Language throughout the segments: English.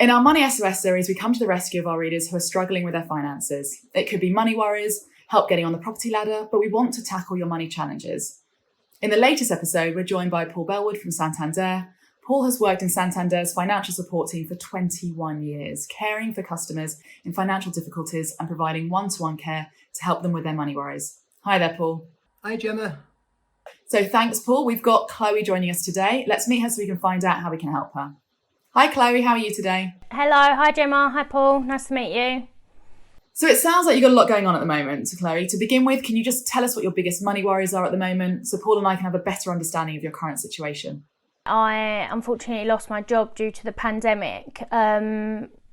In our Money SOS series, we come to the rescue of our readers who are struggling with their finances. It could be money worries, help getting on the property ladder, but we want to tackle your money challenges. In the latest episode, we're joined by Paul Bellwood from Santander. Paul has worked in Santander's financial support team for 21 years, caring for customers in financial difficulties and providing one-to-one care to help them with their money worries. Hi there, Paul. Hi, Gemma. So thanks, Paul. We've got Chloe joining us today. Let's meet her so we can find out how we can help her. Hi, Chloe. How are you today? Hello. Hi, Gemma. Hi, Paul. Nice to meet you. So it sounds like you've got a lot going on at the moment. So Chloe, to begin with, can you just tell us what your biggest money worries are at the moment so Paul and I can have a better understanding of your current situation? I unfortunately lost my job due to the pandemic.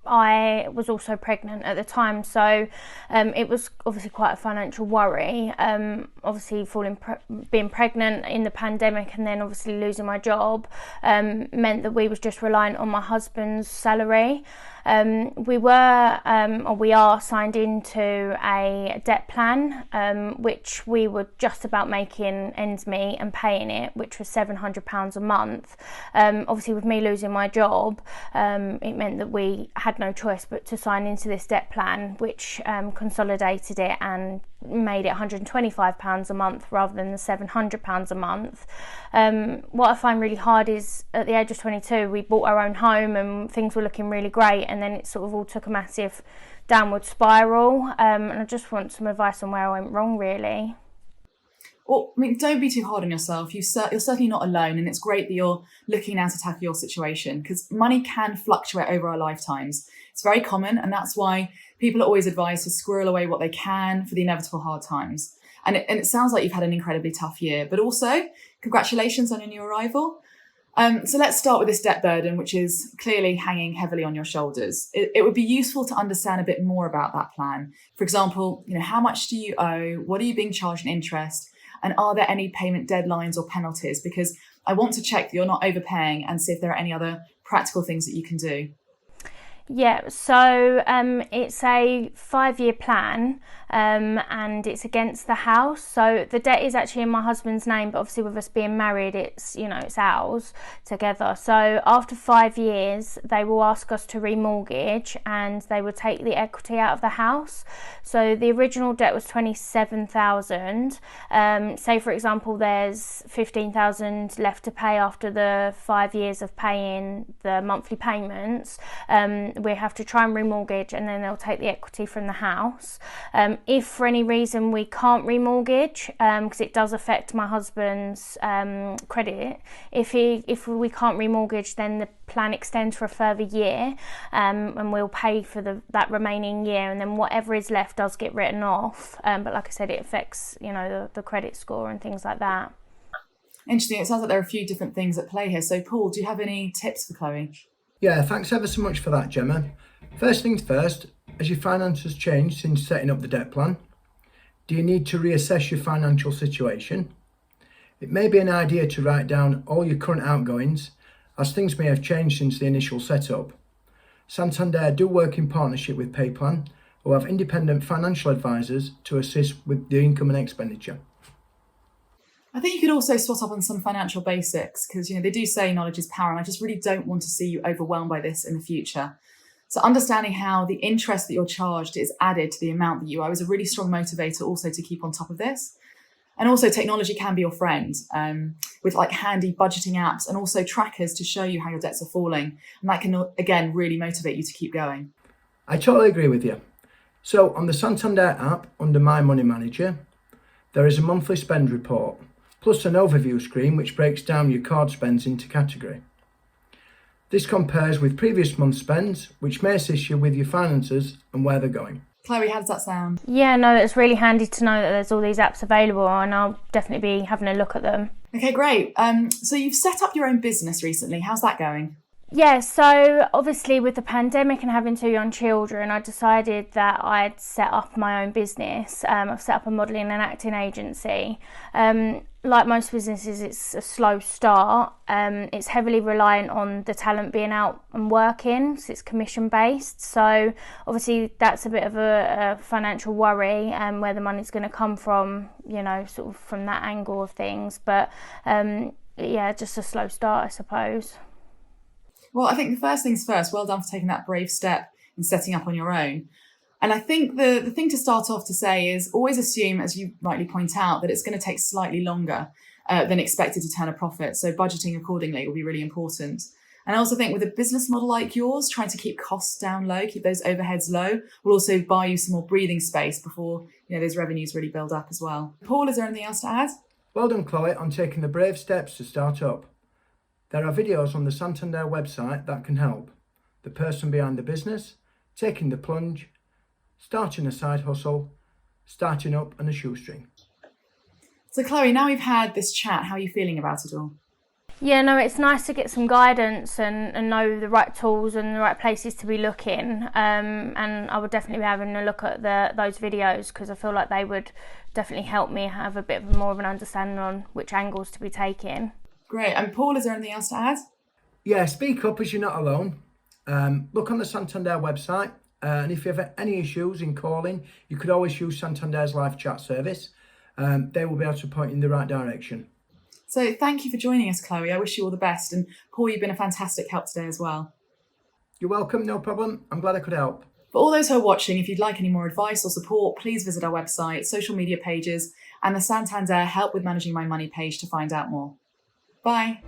I was also pregnant at the time, so it was obviously quite a financial worry. Obviously being pregnant in the pandemic and then obviously losing my job meant that we was just reliant on my husband's salary. We are signed into a debt plan, which we were just about making ends meet and paying it, which was £700 a month. Obviously with me losing my job, it meant that we had no choice but to sign into this debt plan, which consolidated it and made it £125 a month rather than the £700 a month. What I find really hard is at the age of 22 we bought our own home and things were looking really great, and then it sort of all took a massive downward spiral, and I just want some advice on where I went wrong, really. Well, I mean, don't be too hard on yourself. You're certainly not alone, and it's great that you're looking now to tackle your situation, because money can fluctuate over our lifetimes. It's very common, and that's why people are always advised to squirrel away what they can for the inevitable hard times. And it sounds like you've had an incredibly tough year, but also congratulations on your new arrival. So let's start with this debt burden, which is clearly hanging heavily on your shoulders. It would be useful to understand a bit more about that plan. For example, how much do you owe? What are you being charged in interest? And are there any payment deadlines or penalties? Because I want to check that you're not overpaying and see if there are any other practical things that you can do. Yeah, so it's a 5-year plan, and it's against the house. So the debt is actually in my husband's name, but obviously with us being married, it's ours together. So after 5 years, they will ask us to remortgage, and they will take the equity out of the house. So the original debt was 27,000. Say for example, there's 15,000 left to pay after the 5 years of paying the monthly payments. We have to try and remortgage, and then they'll take the equity from the house. If for any reason we can't remortgage, because it does affect my husband's credit, if we can't remortgage, then the plan extends for a further year, and we'll pay for that remaining year, and then whatever is left does get written off. But like I said, it affects the credit score and things like that. Interesting. It sounds like there are a few different things at play here. So Paul, do you have any tips for Chloe? Yeah, thanks ever so much for that, Gemma. First things first, has your finances changed since setting up the debt plan? Do you need to reassess your financial situation? It may be an idea to write down all your current outgoings, as things may have changed since the initial setup. Santander do work in partnership with PayPlan, who have independent financial advisors to assist with the income and expenditure. I think you could also swat up on some financial basics because, they do say knowledge is power, and I just really don't want to see you overwhelmed by this in the future. So understanding how the interest that you're charged is added to the amount that you owe is a really strong motivator also to keep on top of this. And also technology can be your friend, with like handy budgeting apps and also trackers to show you how your debts are falling. And that can, again, really motivate you to keep going. I totally agree with you. So on the Santander app under My Money Manager, there is a monthly spend report, plus an overview screen which breaks down your card spends into category. This compares with previous month's spends, which may assist you with your finances and where they're going. Chloe, how does that sound? Yeah, no, it's really handy to know that there's all these apps available, and I'll definitely be having a look at them. Okay, great. So you've set up your own business recently. How's that going? Yeah, so obviously with the pandemic and having 2 young children, I decided that I'd set up my own business. I've set up a modelling and acting agency. Like most businesses, it's a slow start. It's heavily reliant on the talent being out and working, so it's commission based. So obviously that's a bit of a financial worry, where the money's going to come from, sort of from that angle of things. But yeah, just a slow start, I suppose. Well, I think the first things first, well done for taking that brave step in setting up on your own. And I think the thing to start off to say is always assume, as you rightly point out, that it's going to take slightly longer than expected to turn a profit. So budgeting accordingly will be really important. And I also think with a business model like yours, trying to keep costs down low, keep those overheads low, will also buy you some more breathing space before those revenues really build up as well. Paul, is there anything else to add? Well done, Chloe, on taking the brave steps to start up. There are videos on the Santander website that can help. The person behind the business, taking the plunge, starting a side hustle, starting up on a shoestring. So Chloe, now we've had this chat, how are you feeling about it all? Yeah, no, it's nice to get some guidance and know the right tools and the right places to be looking. And I would definitely be having a look at those videos, because I feel like they would definitely help me have a bit more of an understanding on which angles to be taking. Great. And Paul, is there anything else to add? Yeah, speak up as you're not alone. Look on the Santander website, and if you have any issues in calling, you could always use Santander's live chat service. They will be able to point you in the right direction. So thank you for joining us, Chloe. I wish you all the best. And Paul, you've been a fantastic help today as well. You're welcome, no problem. I'm glad I could help. For all those who are watching, if you'd like any more advice or support, please visit our website, social media pages, and the Santander Help with Managing My Money page to find out more. Bye.